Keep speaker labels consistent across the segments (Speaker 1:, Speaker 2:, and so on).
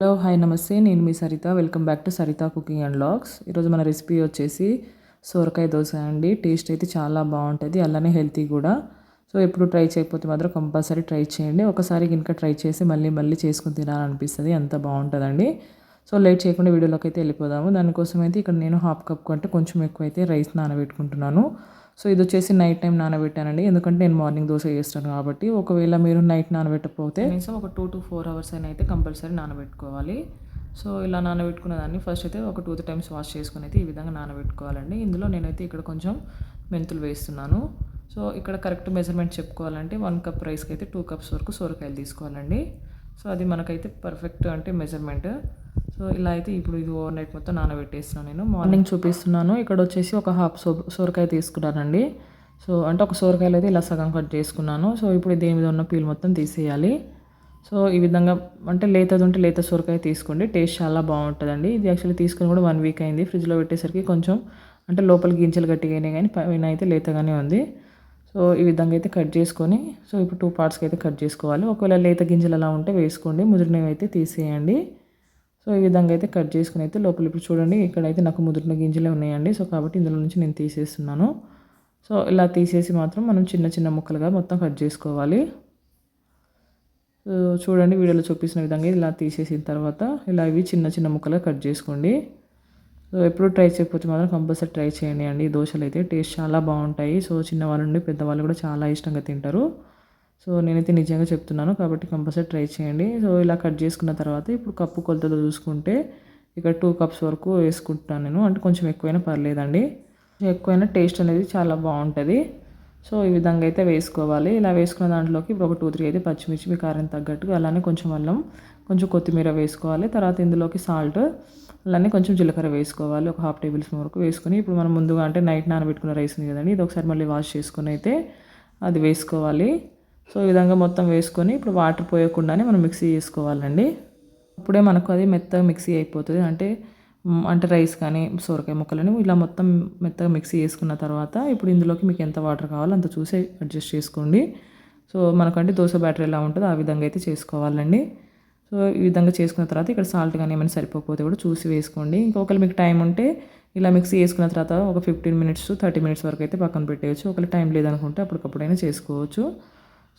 Speaker 1: Hello hi నమస్తే నేను మీ Saritha welcome back to Saritha cooking and vlogs. ఈరోజు మన రెసిపీ వచ్చేసి సోరకాయ దోశ అండి. టేస్ట్ అయితే చాలా బాగుంటుంది, అలానే హెల్తీ కూడా. సో ఎప్పుడు ట్రై చేయకపోతే మాత్రం కంపల్సరీ ట్రై చేయండి. ఒకసారి కనుక ట్రై చేసి మళ్ళీ మళ్ళీ చేసుకుని తినాలనిపిస్తుంది, అంత బాగుంటుందండి. సో లేట్ చేయకుండా వీడియోలోకి అయితే వెళ్ళిపోదాము. దానికోసం అయితే ఇక్కడ నేను హాఫ్ కప్ కంటే కొంచెం ఎక్కువ అయితే రైస్ నానబెట్టుకుంటున్నాను. సో ఇది వచ్చేసి నైట్ టైం నానబెట్టానండి, ఎందుకంటే నేను మార్నింగ్ దోశ చేస్తాను కాబట్టి. ఒకవేళ మీరు నైట్ నానబెట్టకపోతే కనీసం ఒక 2 to 4 hours అయినా అయితే కంపల్సరీ నానబెట్టుకోవాలి. సో ఇలా నానబెట్టుకున్న దాన్ని ఫస్ట్ అయితే ఒక 2 times వాష్ చేసుకుని అయితే ఈ విధంగా నానబెట్టుకోవాలండి. ఇందులో నేనైతే ఇక్కడ కొంచెం మెంతులు వేస్తున్నాను. సో ఇక్కడ కరెక్ట్ మెజర్మెంట్ చెప్పుకోవాలంటే 1 cup రైస్కి అయితే 2 cups వరకు సొరకాయలు తీసుకోవాలండి. సో అది మనకైతే పర్ఫెక్ట్ అంటే మెజర్మెంట్. సో ఇలా అయితే ఇప్పుడు ఇది ఓవర్ నైట్ మొత్తం నానబెట్టేస్తున్నాను. నేను మార్నింగ్ చూపిస్తున్నాను. ఇక్కడ వచ్చేసి ఒక హాఫ్ సొరకాయ తీసుకున్నానండి. సో అంటే ఒక సొరకాయలు అయితే ఇలా సగం కట్ చేసుకున్నాను. సో ఇప్పుడు దీని మీద ఉన్న పీల్ మొత్తం తీసేయాలి. సో ఈ విధంగా అంటే లేతది ఉంటే లేత సొరకాయ తీసుకోండి, టేస్ట్ చాలా బాగుంటుందండి. ఇది యాక్చువల్లీ తీసుకుని కూడా 1 week అయింది. ఫ్రిడ్జ్లో పెట్టేసరికి కొంచెం అంటే లోపల గింజలు గట్టిగా అయినాయి, కానీ పైన అయితే లేతగానే ఉంది. సో ఈ విధంగా అయితే కట్ చేసుకొని సో ఇప్పుడు 2 partsకి అయితే కట్ చేసుకోవాలి. ఒకవేళ లేత గింజలు అలా ఉంటే వేసుకోండి, ముదిరినవి అయితే తీసేయండి. సో ఈ విధంగా అయితే కట్ చేసుకుని అయితే లోపల ఇప్పుడు చూడండి, ఇక్కడైతే నాకు ముదిరిన గింజలే ఉన్నాయండి. సో కాబట్టి ఇందులో నుంచి నేను తీసేస్తున్నాను. సో ఇలా తీసేసి మాత్రం మనం చిన్న చిన్న ముక్కలుగా మొత్తం కట్ చేసుకోవాలి. సో చూడండి వీడియోలో చూపిస్తున్న విధంగా ఇలా తీసేసిన తర్వాత ఇలా ఇవి చిన్న చిన్న ముక్కలుగా కట్ చేసుకోండి. సో ఎప్పుడు ట్రై చేయకపోతే మాత్రం కంపల్సరీ ట్రై చేయండి అండి. ఈ దోశలు అయితే టేస్ట్ చాలా బాగుంటాయి. సో చిన్నవాళ్ళ నుండి పెద్దవాళ్ళు కూడా చాలా ఇష్టంగా తింటారు. సో నేనైతే నిజంగా చెప్తున్నాను కాబట్టి కంపల్సరీ ట్రై చేయండి. సో ఇలా కట్ చేసుకున్న తర్వాత ఇప్పుడు కప్పు కొలతలో చూసుకుంటే ఇక్కడ 2 cups వరకు వేసుకుంటున్నాను నేను. అంటే కొంచెం ఎక్కువైనా పర్లేదండి, ఎక్కువైనా టేస్ట్ అనేది చాలా బాగుంటుంది. సో ఈ విధంగా అయితే వేసుకోవాలి. ఇలా వేసుకున్న దాంట్లోకి ఇప్పుడు ఒక 2-3 అయితే పచ్చిమిర్చి మీ కారం తగ్గట్టుగా, అలానే కొంచెం అల్లం, కొంచెం కొత్తిమీర వేసుకోవాలి. తర్వాత ఇందులోకి సాల్ట్, అలానే కొంచెం జీలకర్ర వేసుకోవాలి. ఒక 1/2 tablespoon వరకు వేసుకొని ఇప్పుడు మనం ముందుగా అంటే నైట్ నానబెట్టుకున్న రైస్ ఉంది కదండి, ఇది ఒకసారి మళ్ళీ వాష్ చేసుకొని అయితే అది వేసుకోవాలి. సో ఈ విధంగా మొత్తం వేసుకొని ఇప్పుడు వాటర్ పోయకుండానే మనం మిక్సీ చేసుకోవాలండి. అప్పుడే మనకు అది మెత్తగా మిక్సీ అయిపోతుంది. అంటే రైస్ కానీ సొరకాయ ముక్కలని ఇలా మొత్తం మెత్తగా మిక్సీ చేసుకున్న తర్వాత ఇప్పుడు ఇందులోకి మీకు ఎంత వాటర్ కావాలో అంత చూసి అడ్జస్ట్ చేసుకోండి. సో మనకంటే దోశ బ్యాటర్ ఎలా ఉంటుందో ఆ విధంగా అయితే చేసుకోవాలండి. సో ఈ విధంగా చేసుకున్న తర్వాత ఇక్కడ సాల్ట్ కానీ ఏమైనా సరిపోకపోతే కూడా చూసి వేసుకోండి. ఇంకొకరు మీకు టైం ఉంటే ఇలా మిక్సీ చేసుకున్న తర్వాత ఒక 15 minutes to 30 minutes వరకు అయితే పక్కన పెట్టేయచ్చు. ఒకవేళ టైం లేదనుకుంటే అప్పటికప్పుడైనా చేసుకోవచ్చు.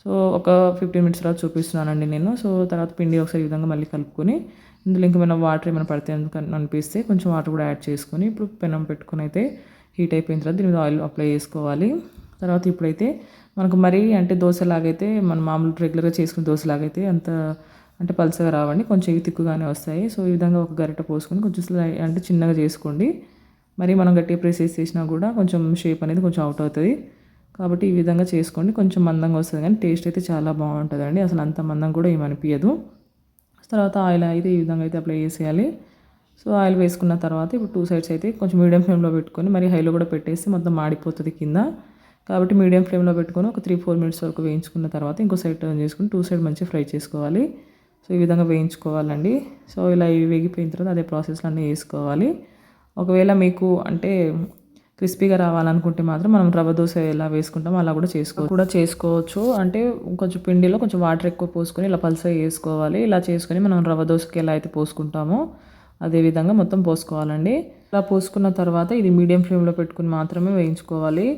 Speaker 1: సో ఒక 15 minutes తర్వాత చూపిస్తున్నానండి నేను. సో తర్వాత పిండి ఒకసారి ఈ విధంగా మళ్ళీ కలుపుకొని ఇందులో ఇంకేమైనా వాటర్ ఏమైనా పడితే అనిపిస్తే కొంచెం వాటర్ కూడా యాడ్ చేసుకొని ఇప్పుడు పెనం పెట్టుకొని అయితే హీట్ అయిపోయిన తర్వాత దీని మీద ఆయిల్ అప్లై చేసుకోవాలి. తర్వాత ఇప్పుడైతే మనకు మరీ అంటే దోశలాగైతే మనం మామూలు రెగ్యులర్గా చేసుకునే దోశలాగైతే అంత అంటే పలుచగా రావండి, కొంచెం ఇవి తిక్కుగానే వస్తాయి. సో ఈ విధంగా ఒక గరిటె పోసుకొని కొంచెం అంటే చిన్నగా చేసుకోండి. మరి మనం గట్టిగా ప్రెస్ చేసినా కూడా కొంచెం షేప్ అనేది కొంచెం అవుట్ అవుతుంది. కాబట్టి ఈ విధంగా చేసుకోండి, కొంచెం మందంగా వస్తుంది కానీ టేస్ట్ అయితే చాలా బాగుంటుందండి. అసలు అంత మందం కూడా ఏమనిపించదు. తర్వాత ఆయిల్ అయితే ఈ విధంగా అయితే అప్లై చేసేయాలి. సో ఆయిల్ వేసుకున్న తర్వాత ఇప్పుడు 2 sides అయితే కొంచెం మీడియం ఫ్లేమ్లో పెట్టుకొని మరి హైలో కూడా పెట్టేసి మొత్తం మాడిపోతుంది కింద. కాబట్టి మీడియం ఫ్లేమ్లో పెట్టుకొని ఒక 3-4 minutes వరకు వేయించుకున్న తర్వాత ఇంకో సైడ్ టర్న్ చేసుకుని 2 sides మంచిగా ఫ్రై చేసుకోవాలి. సో ఈ విధంగా వేయించుకోవాలండి. సో ఇలా ఇవి వేగిపోయిన తర్వాత అదే ప్రాసెస్లో అన్నీ వేసుకోవాలి. ఒకవేళ మీకు అంటే క్రిస్పీగా రావాలనుకుంటే మాత్రం మనం రవ్వ దోశ ఎలా వేసుకుంటామో అలా కూడా చేసుకోవచ్చు. అంటే కొంచెం పిండిలో కొంచెం వాటర్ ఎక్కువ పోసుకొని ఇలా పల్సగా వేసుకోవాలి. ఇలా చేసుకొని మనం రవ్వ దోశకి ఎలా అయితే పోసుకుంటామో అదే విధంగా మొత్తం పోసుకోవాలండి. ఇలా పోసుకున్న తర్వాత ఇది మీడియం ఫ్లేమ్లో పెట్టుకుని మాత్రమే వేయించుకోవాలి.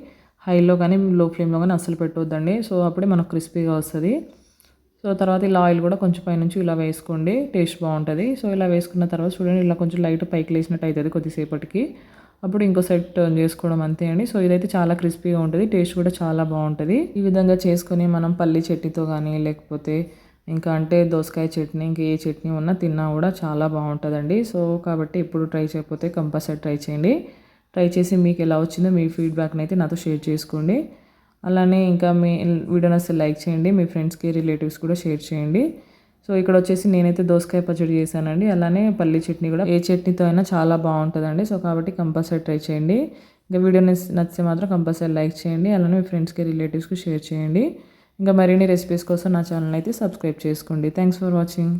Speaker 1: హైలో కానీ లో ఫ్లేమ్లో కానీ అస్సలు పెట్టొద్దండి. సో అప్పుడే మనకు క్రిస్పీగా వస్తుంది. సో తర్వాత ఇలా ఆయిల్ కూడా కొంచెం పైనుంచి ఇలా వేసుకోండి, టేస్ట్ బాగుంటుంది. సో ఇలా వేసుకున్న తర్వాత చూడండి ఇలా కొంచెం లైట్ పైకి లేచినట్టు అవుతుంది కొద్దిసేపటికి. అప్పుడు ఇంకో సైడ్ టర్న్ చేసుకోవడం అంతే అండి. సో ఇదైతే చాలా క్రిస్పీగా ఉంటుంది, టేస్ట్ కూడా చాలా బాగుంటుంది. ఈ విధంగా చేసుకొని మనం పల్లి చట్నీతో కానీ లేకపోతే ఇంకా అంటే దోసకాయ చట్నీ ఇంకా ఏ చట్నీ ఉన్నా తిన్నా కూడా చాలా బాగుంటుందండి. సో కాబట్టి ఎప్పుడు ట్రై చేయకపోతే కంపల్సరీ ట్రై చేయండి. ట్రై చేసి మీకు ఎలా వచ్చిందో మీ ఫీడ్బ్యాక్ని అయితే నాతో షేర్ చేసుకోండి. అలానే ఇంకా మీ వీడియోని అసలు లైక్ చేయండి, మీ ఫ్రెండ్స్కి రిలేటివ్స్ కూడా షేర్ చేయండి. సో ఇక్కడ వచ్చేసి నేనైతే దోసకాయ పచ్చడి చేశానండి, అలానే పల్లి చట్నీ కూడా ఏ చట్నీతో అయినా చాలా బాగుంటుందండి. సో కాబట్టి కంపల్సరీ ట్రై చేయండి. ఇంకా వీడియో నచ్చితే మాత్రం కంపల్సరీ లైక్ చేయండి, అలానే మీ ఫ్రెండ్స్కి రిలేటివ్స్కి షేర్ చేయండి. ఇంకా మరిన్ని రెసిపీస్ కోసం నా ఛానల్ అయితే సబ్స్క్రైబ్ చేసుకోండి. Thanks for watching.